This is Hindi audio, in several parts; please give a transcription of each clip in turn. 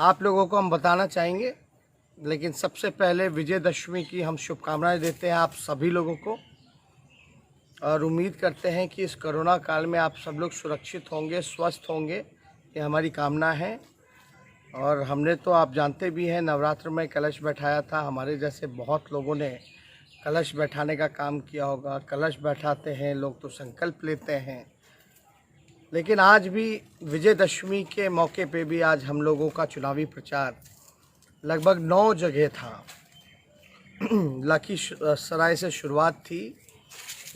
आप लोगों को हम बताना चाहेंगे, लेकिन सबसे पहले विजयदशमी की हम शुभकामनाएं देते हैं आप सभी लोगों को और उम्मीद करते हैं कि इस कोरोना काल में आप सब लोग सुरक्षित होंगे, स्वस्थ होंगे, ये हमारी कामना है। और हमने तो आप जानते भी हैं नवरात्र में कलश बैठाया था। हमारे जैसे बहुत लोगों ने कलश बैठाने का काम किया होगा। कलश बैठाते हैं लोग तो संकल्प लेते हैं, लेकिन आज भी विजयदशमी के मौके पे भी आज हम लोगों का चुनावी प्रचार लगभग 9 जगह था। लखीसराय से शुरुआत थी,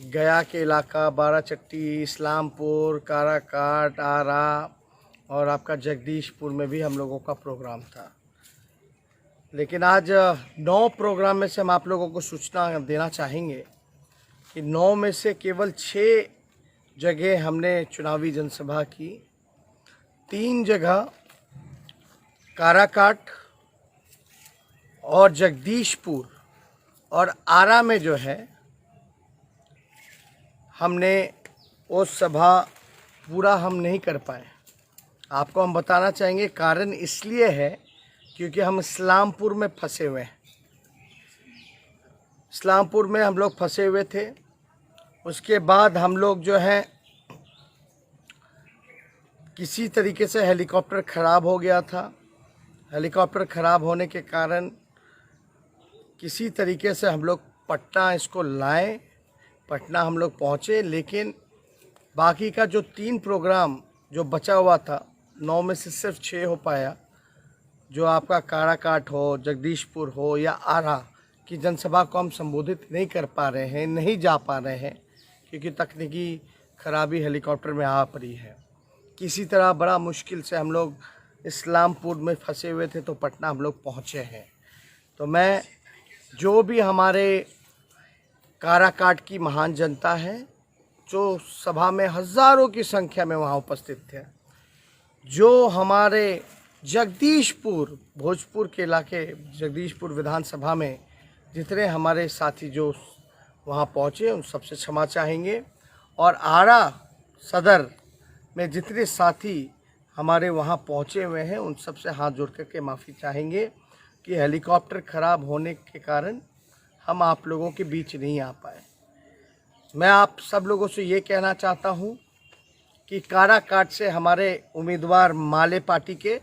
गया के इलाका, बाराचट्टी, इस्लामपुर, काराकाट, आरा और आपका जगदीशपुर में भी हम लोगों का प्रोग्राम था। लेकिन आज 9 प्रोग्राम में से हम आप लोगों को सूचना देना चाहेंगे कि 9 में से केवल 6 जगह हमने चुनावी जनसभा की। 3 जगह काराकाट और जगदीशपुर और आरा में जो है हमने वो सभा पूरा हम नहीं कर पाए। आपको हम बताना चाहेंगे कारण इसलिए है क्योंकि हम इस्लामपुर में फंसे हुए हैं। इस्लामपुर में हम लोग फंसे हुए थे। उसके बाद हम लोग जो है किसी तरीके से हेलीकॉप्टर ख़राब हो गया था। हेलीकॉप्टर ख़राब होने के कारण किसी तरीके से हम लोग पटना इसको लाए, पटना हम लोग पहुँचे। लेकिन बाकी का जो 3 प्रोग्राम जो बचा हुआ था, 9 में से सिर्फ 6 हो पाया। जो आपका काराकाट हो, जगदीशपुर हो या आरा की जनसभा को हम संबोधित नहीं कर पा रहे हैं, नहीं जा पा रहे हैं क्योंकि तकनीकी खराबी हेलीकॉप्टर में आ पड़ी है। किसी तरह बड़ा मुश्किल से हम लोग इस्लामपुर में फंसे हुए थे तो पटना हम लोग पहुँचे हैं। तो मैं जो भी हमारे काराकाट की महान जनता है जो सभा में हज़ारों की संख्या में वहाँ उपस्थित थे, जो हमारे जगदीशपुर भोजपुर के इलाके जगदीशपुर विधानसभा में जितने हमारे साथी जो वहाँ पहुँचे उन सबसे क्षमा चाहेंगे। और आरा सदर में जितने साथी हमारे वहाँ पहुँचे हुए हैं उन सबसे हाथ जोड़ करके माफ़ी चाहेंगे कि हेलीकॉप्टर ख़राब होने के कारण हम आप लोगों के बीच नहीं आ पाए। मैं आप सब लोगों से ये कहना चाहता हूँ कि काराकाट से हमारे उम्मीदवार माले पार्टी के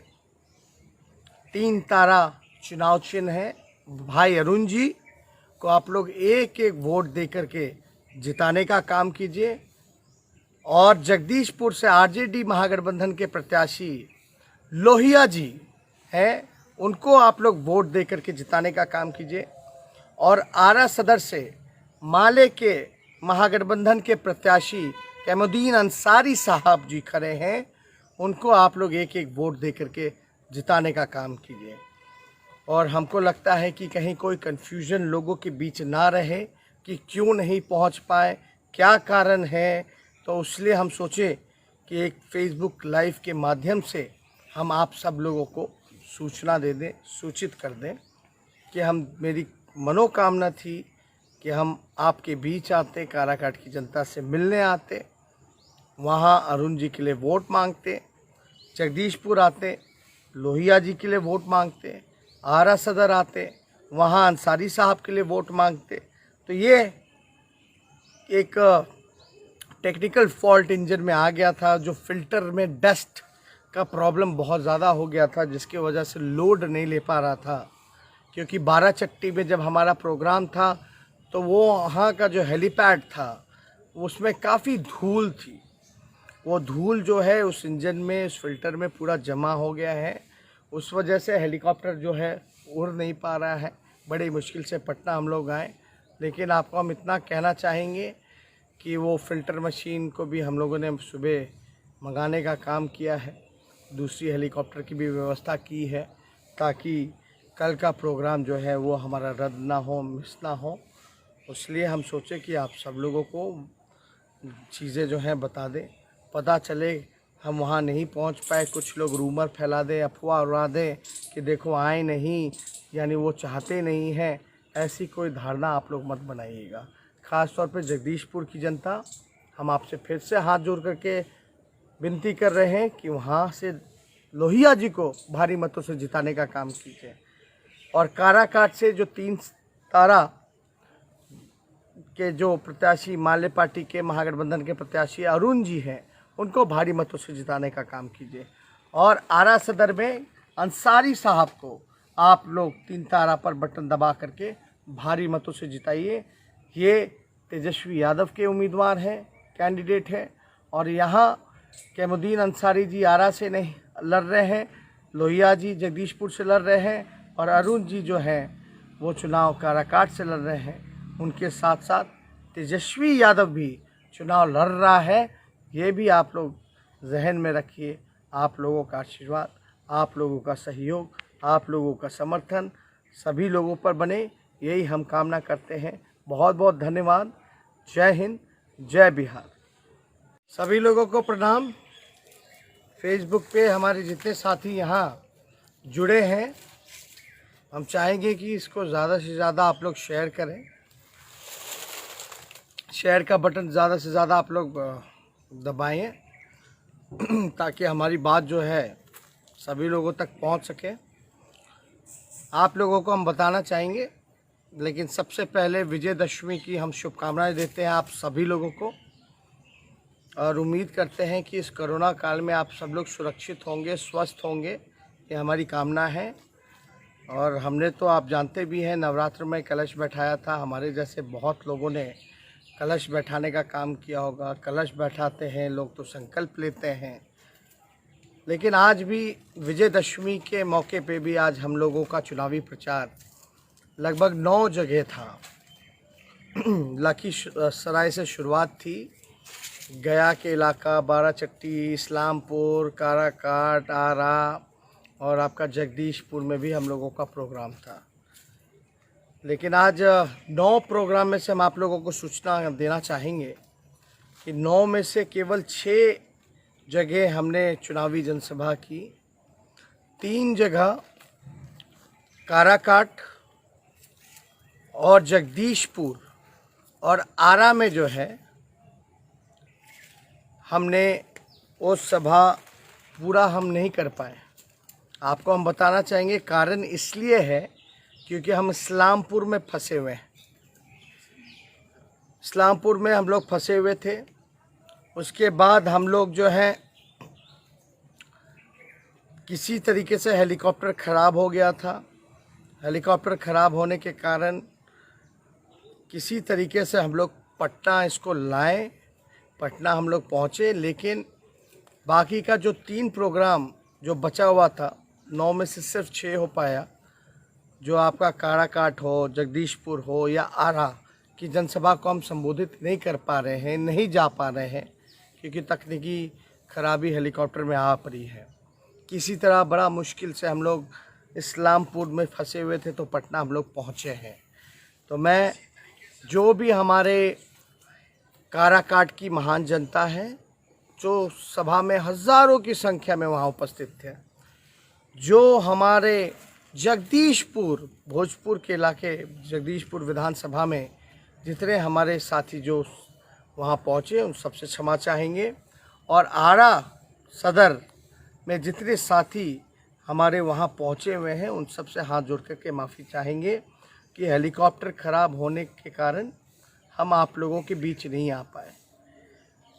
3 तारा चुनाव चिन्ह है, भाई अरुण जी को आप लोग एक एक वोट दे करके जिताने का काम कीजिए। और जगदीशपुर से आरजेडी महागठबंधन के प्रत्याशी लोहिया जी हैं, उनको आप लोग वोट दे करके जिताने का काम कीजिए। और आरा सदर से माले के महागठबंधन के प्रत्याशी कैमुद्दीन अंसारी साहब जी खड़े हैं, उनको आप लोग एक एक वोट दे करके जिताने का काम कीजिए। और हमको लगता है कि कहीं कोई कन्फ्यूजन लोगों के बीच ना रहे कि क्यों नहीं पहुंच पाए, क्या कारण है। तो इसलिए हम सोचे कि एक फेसबुक लाइव के माध्यम से हम आप सब लोगों को सूचना दे दें, सूचित कर दें कि मेरी मनोकामना थी कि हम आपके बीच आते, काराकाट की जनता से मिलने आते, वहाँ अरुण जी के लिए वोट मांगते, जगदीशपुर आते, लोहिया जी के लिए वोट मांगते, आरा सदर आते, वहाँ अंसारी साहब के लिए वोट मांगते। तो ये एक टेक्निकल फॉल्ट इंजन में आ गया था, जो फिल्टर में डस्ट का प्रॉब्लम बहुत ज़्यादा हो गया था, जिसकी वजह से लोड नहीं ले पा रहा था। क्योंकि बाराचट्टी में जब हमारा प्रोग्राम था तो वो वहाँ का जो हेलीपैड था उसमें काफ़ी धूल थी। वो धूल जो है उस इंजन में, उस फिल्टर में पूरा जमा हो गया है। उस वजह से हेलीकॉप्टर जो है उड़ नहीं पा रहा है। बड़ी मुश्किल से पटना हम लोग आए। लेकिन आपको हम इतना कहना चाहेंगे कि वो फ़िल्टर मशीन को भी हम लोगों ने सुबह मंगाने का काम किया है, दूसरी हेलीकॉप्टर की भी व्यवस्था की है ताकि कल का प्रोग्राम जो है वो हमारा रद्द ना हो, मिस ना हो। इसलिए हम सोचे कि आप सब लोगों को चीज़ें जो हैं बता दें, पता चले। हम वहाँ नहीं पहुँच पाए, कुछ लोग रूमर फैला दें, अफवाह उड़ा दें कि देखो आए नहीं, यानी वो चाहते नहीं हैं। ऐसी कोई धारणा आप लोग मत बनाइएगा। ख़ास तौर पे जगदीशपुर की जनता, हम आपसे फिर से हाथ जोड़ करके विनती कर रहे हैं कि वहाँ से लोहिया जी को भारी मतों से जिताने का काम कीजिए। और काराकाट से जो 3 तारा के जो प्रत्याशी माले पार्टी के महागठबंधन के प्रत्याशी अरुण जी हैं, उनको भारी मतों से जिताने का काम कीजिए। और आरा सदर में अंसारी साहब को आप लोग 3 तारा पर बटन दबा करके भारी मतों से जिताइए। ये तेजस्वी यादव के उम्मीदवार हैं, कैंडिडेट हैं। और यहाँ कैमुद्दीन अंसारी जी आरा से नहीं लड़ रहे हैं, लोहिया जी जगदीशपुर से लड़ रहे हैं, और अरुण जी जो हैं वो चुनाव काराकाट से लड़ रहे हैं। उनके साथ साथ तेजस्वी यादव भी चुनाव लड़ रहा है। ये भी आप लोग जहन में रखिए। आप लोगों का आशीर्वाद, आप लोगों का सहयोग, आप लोगों का समर्थन सभी लोगों पर बने, यही हम कामना करते हैं। बहुत बहुत धन्यवाद। जय हिंद, जय बिहार। सभी लोगों को प्रणाम। फेसबुक पे हमारे जितने साथी यहाँ जुड़े हैं, हम चाहेंगे कि इसको ज़्यादा से ज़्यादा आप लोग शेयर करें। शेयर का बटन ज़्यादा से ज़्यादा आप लोग दबाएं ताकि हमारी बात जो है सभी लोगों तक पहुंच सके। आप लोगों को हम बताना चाहेंगे, लेकिन सबसे पहले विजयदशमी की हम शुभकामनाएं देते हैं आप सभी लोगों को, और उम्मीद करते हैं कि इस कोरोना काल में आप सब लोग सुरक्षित होंगे, स्वस्थ होंगे, ये हमारी कामना है। और हमने तो आप जानते भी हैं नवरात्र में कलश बैठाया था। हमारे जैसे बहुत लोगों ने कलश बैठाने का काम किया होगा। कलश बैठाते हैं लोग तो संकल्प लेते हैं, लेकिन आज भी विजयदशमी के मौके पे भी आज हम लोगों का चुनावी प्रचार लगभग 9 जगह था। लखीसराय से शुरुआत थी, गया के इलाका, बाराचट्टी, इस्लामपुर, काराकाट, आरा और आपका जगदीशपुर में भी हम लोगों का प्रोग्राम था। लेकिन आज 9 प्रोग्राम में से हम आप लोगों को सूचना देना चाहेंगे कि 9 में से केवल 6 जगह हमने चुनावी जनसभा की। 3 जगह काराकाट और जगदीशपुर और आरा में जो है हमने वो सभा पूरा हम नहीं कर पाए। आपको हम बताना चाहेंगे कारण इसलिए है क्योंकि हम इस्लामपुर में फंसे हुए हैं। इस्लामपुर में हम लोग फंसे हुए थे। उसके बाद हम लोग जो है किसी तरीके से हेलीकॉप्टर ख़राब हो गया था। हेलीकॉप्टर ख़राब होने के कारण किसी तरीके से हम लोग पटना इसको लाए, पटना हम लोग पहुँचे। लेकिन बाकी का जो 3 प्रोग्राम जो बचा हुआ था, 9 में से सिर्फ 6 हो पाया। जो आपका काराकाट हो, जगदीशपुर हो या आरा की जनसभा को हम संबोधित नहीं कर पा रहे हैं, नहीं जा पा रहे हैं क्योंकि तकनीकी खराबी हेलीकॉप्टर में आ पड़ी है। किसी तरह बड़ा मुश्किल से हम लोग इस्लामपुर में फंसे हुए थे तो पटना हम लोग पहुँचे हैं। तो मैं जो भी हमारे काराकाट की महान जनता है जो सभा में हज़ारों की संख्या में वहाँ उपस्थित थे, जो हमारे जगदीशपुर भोजपुर के इलाके जगदीशपुर विधानसभा में जितने हमारे साथी जो वहाँ पहुँचे उन सबसे क्षमा चाहेंगे। और आरा सदर में जितने साथी हमारे वहाँ पहुँचे हुए हैं उन सबसे हाथ जोड़ करके माफ़ी चाहेंगे कि हेलीकॉप्टर ख़राब होने के कारण हम आप लोगों के बीच नहीं आ पाए।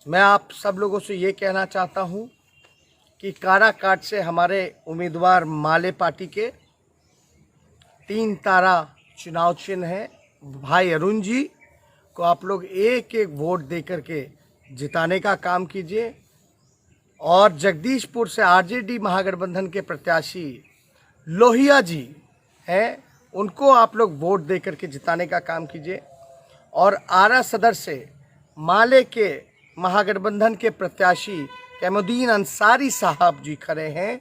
मैं आप सब लोगों से ये कहना चाहता हूँ कि काराकाट से हमारे उम्मीदवार माले पार्टी के 3 तारा चुनाव चिन्ह है, भाई अरुण जी को आप लोग एक एक वोट दे करके जिताने का काम कीजिए। और जगदीशपुर से आरजेडी महागठबंधन के प्रत्याशी लोहिया जी हैं, उनको आप लोग वोट दे करके जिताने का काम कीजिए। और आरा सदर से माले के महागठबंधन के प्रत्याशी कैमुद्दीन अंसारी साहब जी खड़े हैं,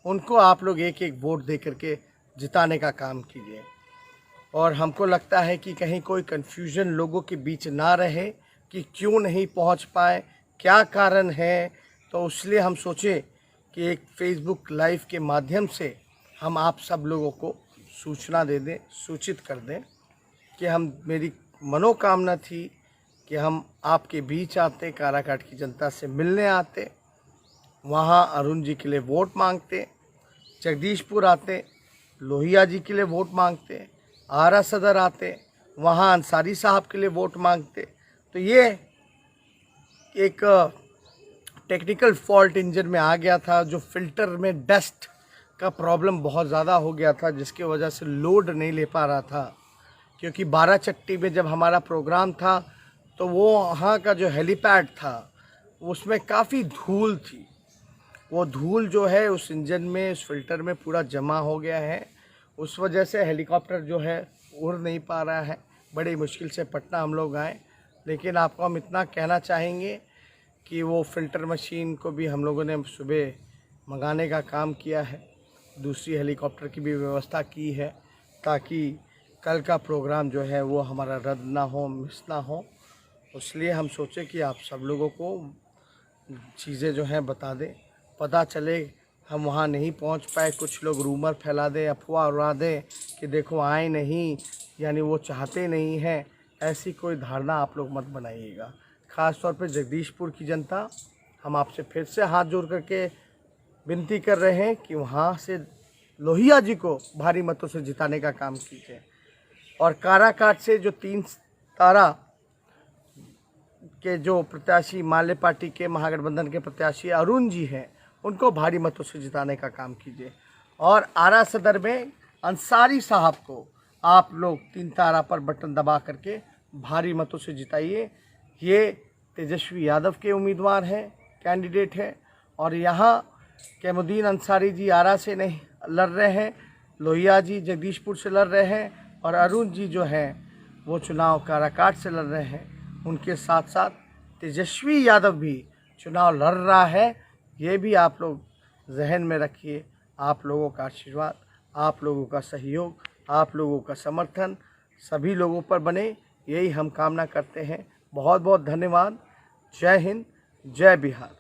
उनको आप लोग एक एक वोट दे करके जिताने का काम कीजिए। और हमको लगता है कि कहीं कोई कन्फ्यूजन लोगों के बीच ना रहे कि क्यों नहीं पहुंच पाए, क्या कारण है। तो इसलिए हम सोचे कि एक फेसबुक लाइव के माध्यम से हम आप सब लोगों को सूचना दे दें, सूचित कर दें कि मेरी मनोकामना थी कि हम आपके बीच आते, काराकाट की जनता से मिलने आते। वहाँ अरुण जी के लिए वोट मांगते, जगदीशपुर आते लोहिया जी के लिए वोट मांगते, आरा सदर आते वहाँ अंसारी साहब के लिए वोट मांगते। तो ये एक टेक्निकल फॉल्ट इंजन में आ गया था, जो फिल्टर में डस्ट का प्रॉब्लम बहुत ज़्यादा हो गया था, जिसकी वजह से लोड नहीं ले पा रहा था। क्योंकि 12 चट्टी में जब हमारा प्रोग्राम था तो वो वहाँ का जो हेलीपैड था उसमें काफ़ी धूल थी। वो धूल जो है उस इंजन में, उस फिल्टर में पूरा जमा हो गया है। उस वजह से हेलीकॉप्टर जो है उड़ नहीं पा रहा है। बड़ी मुश्किल से पटना हम लोग आए, लेकिन आपको हम इतना कहना चाहेंगे कि वो फ़िल्टर मशीन को भी हम लोगों ने सुबह मंगाने का काम किया है, दूसरी हेलीकॉप्टर की भी व्यवस्था की है, ताकि कल का प्रोग्राम जो है वो हमारा रद्द ना हो, मिस ना हो। इसलिए हम सोचे कि आप सब लोगों को चीज़ें जो हैं बता दें, पता चले। हम वहाँ नहीं पहुँच पाए, कुछ लोग रूमर फैला दें, अफवाह उड़ा दें कि देखो आए नहीं, यानी वो चाहते नहीं हैं। ऐसी कोई धारणा आप लोग मत बनाइएगा। ख़ास तौर पे जगदीशपुर की जनता, हम आपसे फिर से हाथ जोड़ करके विनती कर रहे हैं कि वहाँ से लोहिया जी को भारी मतों से जिताने का काम कीजिए। और काराकाट से जो 3 तारा के जो प्रत्याशी, माले पार्टी के महागठबंधन के प्रत्याशी अरुण जी हैं, उनको भारी मतों से जिताने का काम कीजिए। और आरा सदर में अंसारी साहब को आप लोग 3 तारा पर बटन दबा करके भारी मतों से जिताइए। ये तेजस्वी यादव के उम्मीदवार हैं, कैंडिडेट हैं। और यहाँ कैमुद्दीन अंसारी जी आरा से नहीं लड़ रहे हैं, लोहिया जी जगदीशपुर से लड़ रहे हैं, और अरुण जी जो हैं वो चुनाव काराकाट से लड़ रहे हैं। उनके साथ साथ तेजस्वी यादव भी चुनाव लड़ रहा है। ये भी आप लोग जहन में रखिए। आप लोगों का आशीर्वाद, आप लोगों का सहयोग, आप लोगों का समर्थन सभी लोगों पर बने, यही हम कामना करते हैं। बहुत बहुत धन्यवाद। जय हिंद, जय बिहार।